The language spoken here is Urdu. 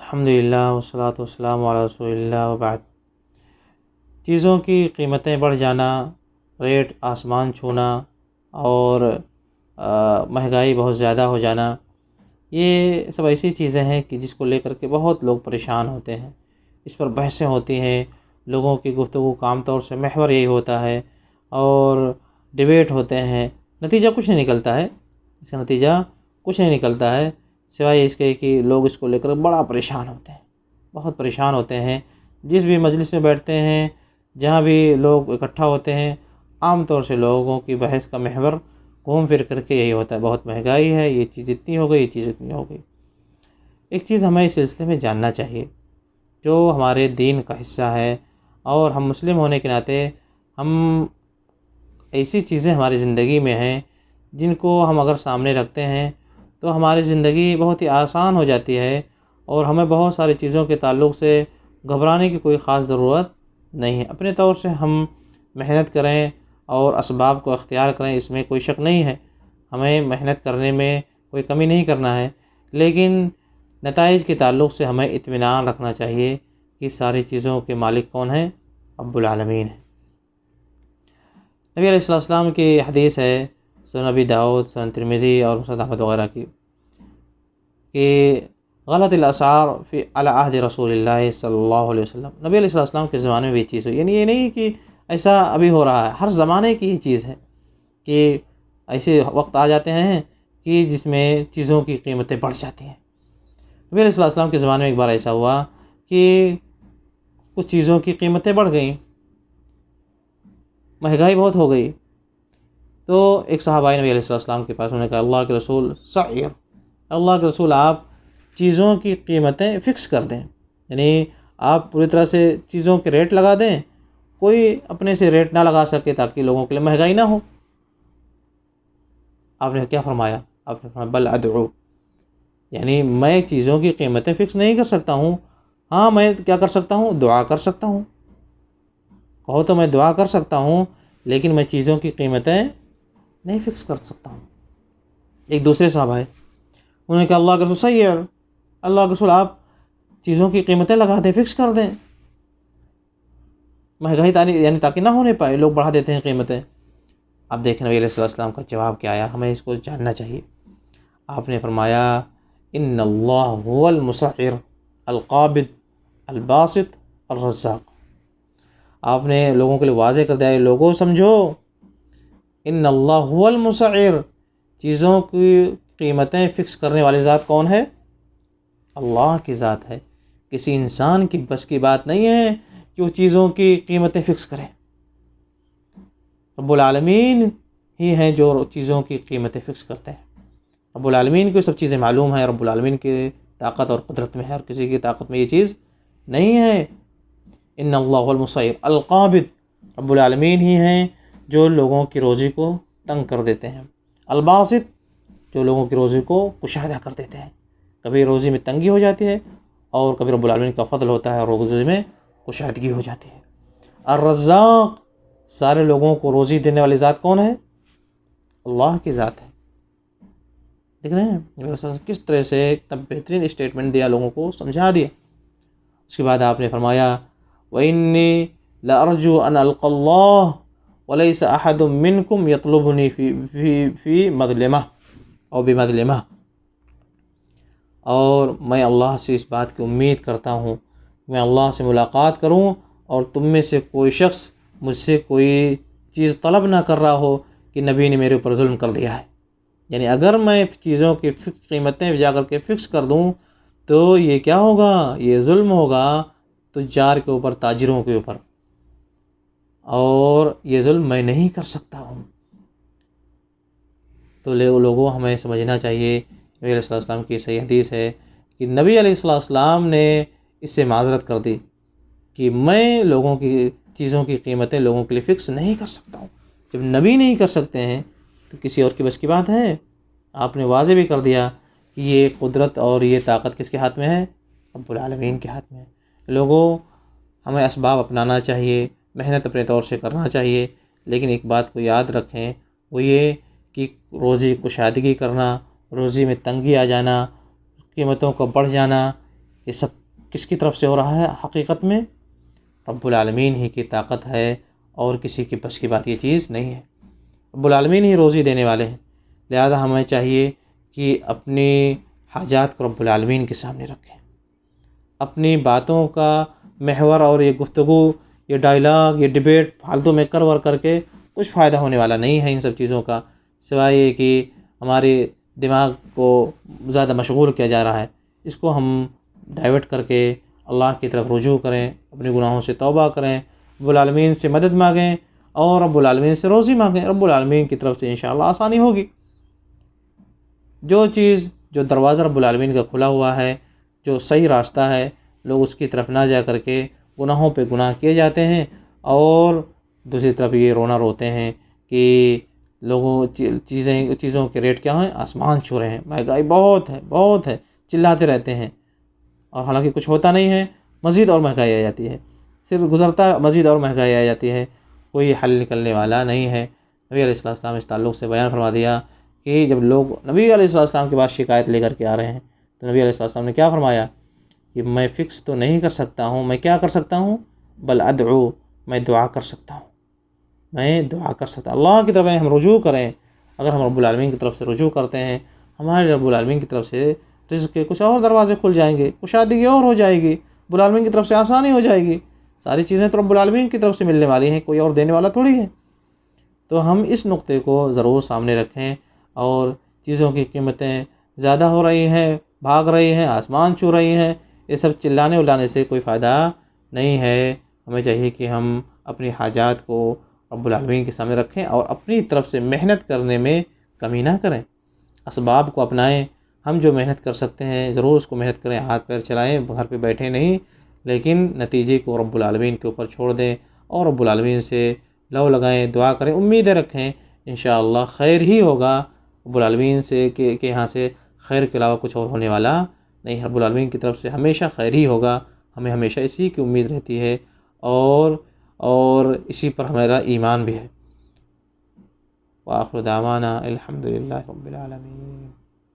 الحمدللہ والصلاۃ والسلام علی رسول اللہ وبعد۔ چیزوں کی قیمتیں بڑھ جانا، ریٹ آسمان چھونا اور مہنگائی بہت زیادہ ہو جانا، یہ سب ایسی چیزیں ہیں کہ جس کو لے کر کے بہت لوگ پریشان ہوتے ہیں۔ اس پر بحثیں ہوتی ہیں، لوگوں کی گفتگو کا عام طور سے محور یہی ہوتا ہے اور ڈیبیٹ ہوتے ہیں، نتیجہ کچھ نہیں نکلتا ہے۔ اس کا نتیجہ کچھ نہیں نکلتا ہے سوائے اس کے کہ لوگ اس کو لے کر بڑا پریشان ہوتے ہیں، بہت پریشان ہوتے ہیں۔ جس بھی مجلس میں بیٹھتے ہیں، جہاں بھی لوگ اکٹھا ہوتے ہیں، عام طور سے لوگوں کی بحث کا محور گھوم پھر کر کے یہی ہوتا ہے، بہت مہنگائی ہے، یہ چیز اتنی ہو گئی، یہ چیز اتنی ہو گئی۔ ایک چیز ہمیں اس سلسلے میں جاننا چاہیے جو ہمارے دین کا حصہ ہے، اور ہم مسلم ہونے کے ناطے ہم ایسی چیزیں ہماری زندگی میں ہیں جن کو ہم اگر سامنے رکھتے ہیں تو ہماری زندگی بہت ہی آسان ہو جاتی ہے، اور ہمیں بہت ساری چیزوں کے تعلق سے گھبرانے کی کوئی خاص ضرورت نہیں ہے۔ اپنے طور سے ہم محنت کریں اور اسباب کو اختیار کریں، اس میں کوئی شک نہیں ہے، ہمیں محنت کرنے میں کوئی کمی نہیں کرنا ہے، لیکن نتائج کے تعلق سے ہمیں اطمینان رکھنا چاہیے کہ ساری چیزوں کے مالک کون ہیں؟ رب العالمین ہیں۔ نبی علیہ السلام کی حدیث ہے، سنن ابی داؤد، سنن ترمذی اور مسند احمد وغیرہ کی، کہ غلط الاسعار فی علی عہد رسول اللہ صلی اللہ علیہ وسلم۔ نبی علیہ السلام کے زمانے میں بھی یہ چیز ہوئی، یعنی یہ نہیں کہ ایسا ابھی ہو رہا ہے، ہر زمانے کی یہ چیز ہے کہ ایسے وقت آ جاتے ہیں کہ جس میں چیزوں کی قیمتیں بڑھ جاتی ہیں۔ نبی علیہ السلام کے زمانے میں ایک بار ایسا ہوا کہ کچھ چیزوں کی قیمتیں بڑھ گئیں، مہنگائی بہت ہو گئی، تو ایک صحابہ نبی علیہ السلام کے پاس، انہوں نے کہا اللہ کے رسول سعیر، اللہ کے رسول آپ چیزوں کی قیمتیں فکس کر دیں، یعنی آپ پوری طرح سے چیزوں کے ریٹ لگا دیں، کوئی اپنے سے ریٹ نہ لگا سکے تاکہ لوگوں کے لیے مہنگائی نہ ہو۔ آپ نے کیا فرمایا؟ آپ نے فرمایا بل ادعو، یعنی میں چیزوں کی قیمتیں فکس نہیں کر سکتا ہوں، ہاں میں کیا کر سکتا ہوں؟ دعا کر سکتا ہوں، کہو تو میں دعا کر سکتا ہوں، لیکن میں چیزوں کی قیمتیں نہیں فکس کر سکتا ہوں۔ ایک دوسرے صاحب آئے، انہوں نے کہا اللہ کے رسول سعیر، اللہ کے رسول آپ چیزوں کی قیمتیں لگا دیں، فکس کر دیں، مہنگائی یعنی تاکہ نہ ہونے پائے، لوگ بڑھا دیتے ہیں قیمتیں۔ اب دیکھیں نبی علیہ السلام کا جواب کیا آیا، ہمیں اس کو جاننا چاہیے۔ آپ نے فرمایا ان اللہ هو المسعر القابض الباسط الرزاق۔ آپ نے لوگوں کے لیے واضح کر دیا، لوگوں سمجھو، ان اللہ هو المسعر، چیزوں کی قیمتیں فکس کرنے والی ذات کون ہے؟ اللہ کی ذات ہے۔ کسی انسان کی بس کی بات نہیں ہے کہ وہ چیزوں کی قیمتیں فکس کرے، رب العالمین ہی ہیں جو چیزوں کی قیمتیں فکس کرتے ہیں۔ رب العالمین کو سب چیزیں معلوم ہیں، رب العالمین کی طاقت اور قدرت میں ہے، اور کسی کی طاقت میں یہ چیز نہیں ہے۔ ان اللہ المسعر القابض، رب العالمین ہی ہیں جو لوگوں کی روزی کو تنگ کر دیتے ہیں، الباسط، جو لوگوں کی روزی کو کشادہ کر دیتے ہیں۔ کبھی روزی میں تنگی ہو جاتی ہے اور کبھی رب العالمین کا فضل ہوتا ہے اور روزی میں کشادگی ہو جاتی ہے۔ الرزاق، سارے لوگوں کو روزی دینے والی ذات کون ہے؟ اللہ کی ذات ہے۔ دیکھ رہے ہیں کس طرح سے ایک بہترین اسٹیٹمنٹ دیا، لوگوں کو سمجھا دیا۔ اس کے بعد آپ نے فرمایا وَإِنِّي لَأَرْجُو أَنْ أَلْقَى اللَّهَ وَلَيْسَ أَحَدٌ مِّنْكُمْ يَطْلُبُنِي فِي مَظْلِمَةٍ أو بِمَظْلِمَةٍ، اور میں اللہ سے اس بات کی امید کرتا ہوں، میں اللہ سے ملاقات کروں اور تم میں سے کوئی شخص مجھ سے کوئی چیز طلب نہ کر رہا ہو کہ نبی نے میرے اوپر ظلم کر دیا ہے۔ یعنی اگر میں چیزوں کی قیمتیں جا کر کے فکس کر دوں تو یہ کیا ہوگا؟ یہ ظلم ہوگا تجار کے اوپر، تاجروں کے اوپر، اور یہ ظلم میں نہیں کر سکتا ہوں۔ تو لوگوں ہمیں سمجھنا چاہیے، نبی علیہ السلام کی صحیح حدیث ہے کہ نبی علیہ السلام نے اس سے معذرت کر دی کہ میں لوگوں کی چیزوں کی قیمتیں لوگوں کے لیے فکس نہیں کر سکتا ہوں۔ جب نبی نہیں کر سکتے ہیں تو کسی اور کی بس کی بات ہے؟ آپ نے واضح بھی کر دیا کہ یہ قدرت اور یہ طاقت کس کے ہاتھ میں ہے؟ رب العالمین کے ہاتھ میں ہے۔ لوگوں ہمیں اسباب اپنانا چاہیے، محنت اپنے طور سے کرنا چاہیے، لیکن ایک بات کو یاد رکھیں، وہ یہ کہ روزی کشادگی کرنا، روزی میں تنگی آ جانا، قیمتوں کا بڑھ جانا، یہ سب کس کی طرف سے ہو رہا ہے؟ حقیقت میں رب العالمین ہی کی طاقت ہے، اور کسی کی بس کی بات یہ چیز نہیں ہے۔ رب العالمین ہی روزی دینے والے ہیں، لہذا ہمیں چاہیے کہ اپنی حاجات کو رب العالمین کے سامنے رکھیں۔ اپنی باتوں کا محور اور یہ گفتگو، یہ ڈائلاگ، یہ ڈیبیٹ فالتو میں کر ور کر کے کچھ فائدہ ہونے والا نہیں ہے ان سب چیزوں کا، سوائے یہ کہ ہمارے دماغ کو زیادہ مشغول کیا جا رہا ہے۔ اس کو ہم ڈائیورٹ کر کے اللہ کی طرف رجوع کریں، اپنے گناہوں سے توبہ کریں، رب العالمین سے مدد مانگیں اور رب العالمین سے روزی مانگیں۔ رب العالمین کی طرف سے انشاءاللہ آسانی ہوگی۔ جو دروازہ رب العالمین کا کھلا ہوا ہے، جو صحیح راستہ ہے، لوگ اس کی طرف نہ جا کر کے گناہوں پہ گناہ کیے جاتے ہیں، اور دوسری طرف یہ رونا روتے ہیں کہ چیزوں کے ریٹ کیا ہیں، آسمان چھو رہے ہیں، مہنگائی بہت ہے، چلاتے رہتے ہیں، اور حالانکہ کچھ ہوتا نہیں ہے، مزید اور مہنگائی آ جاتی ہے، صرف گزرتا مزید اور مہنگائی آ جاتی ہے، کوئی حل نکلنے والا نہیں ہے۔ نبی علیہ السلام اس تعلق سے بیان فرما دیا کہ جب لوگ نبی علیہ السلام کے پاس شکایت لے کر کے آ رہے ہیں تو نبی علیہ السلام نے کیا فرمایا کہ میں فکس تو نہیں کر سکتا ہوں، میں کیا کر سکتا ہوں؟ بل ادعو، میں دعا کر سکتا ہوں، اللہ کی طرف ہم رجوع کریں۔ اگر ہم رب العالمین کی طرف سے رجوع کرتے ہیں، ہمارے رب العالمین کی طرف سے رزق کے کچھ اور دروازے کھل جائیں گے، کشادگی اور ہو جائے گی، رب العالمین کی طرف سے آسانی ہو جائے گی۔ ساری چیزیں تو رب العالمین کی طرف سے ملنے والی ہیں، کوئی اور دینے والا تھوڑی ہے۔ تو ہم اس نقطے کو ضرور سامنے رکھیں، اور چیزوں کی قیمتیں زیادہ ہو رہی ہیں، بھاگ رہی ہیں، آسمان چھو رہی ہیں، یہ سب چلانے ولانے سے کوئی فائدہ نہیں ہے۔ ہمیں چاہیے کہ ہم اپنی حاجات کو رب العالمین کے سامنے رکھیں اور اپنی طرف سے محنت کرنے میں کمی نہ کریں، اسباب کو اپنائیں۔ ہم جو محنت کر سکتے ہیں ضرور اس کو محنت کریں، ہاتھ پیر چلائیں، گھر پہ بیٹھے نہیں، لیکن نتیجے کو رب العالمین کے اوپر چھوڑ دیں اور رب العالمین سے لو لگائیں، دعا کریں، امیدیں رکھیں، انشاءاللہ خیر ہی ہوگا۔ رب العالمین سے کہ یہاں سے خیر کے علاوہ کچھ اور ہونے والا نہیں ہے، رب العالمین کی طرف سے ہمیشہ خیر ہی ہوگا، ہمیں ہمیشہ اسی کی امید رہتی ہے، اور اسی پر ہمارا ایمان بھی ہے۔ وآخر دعوانا الحمدللہ رب العالمین۔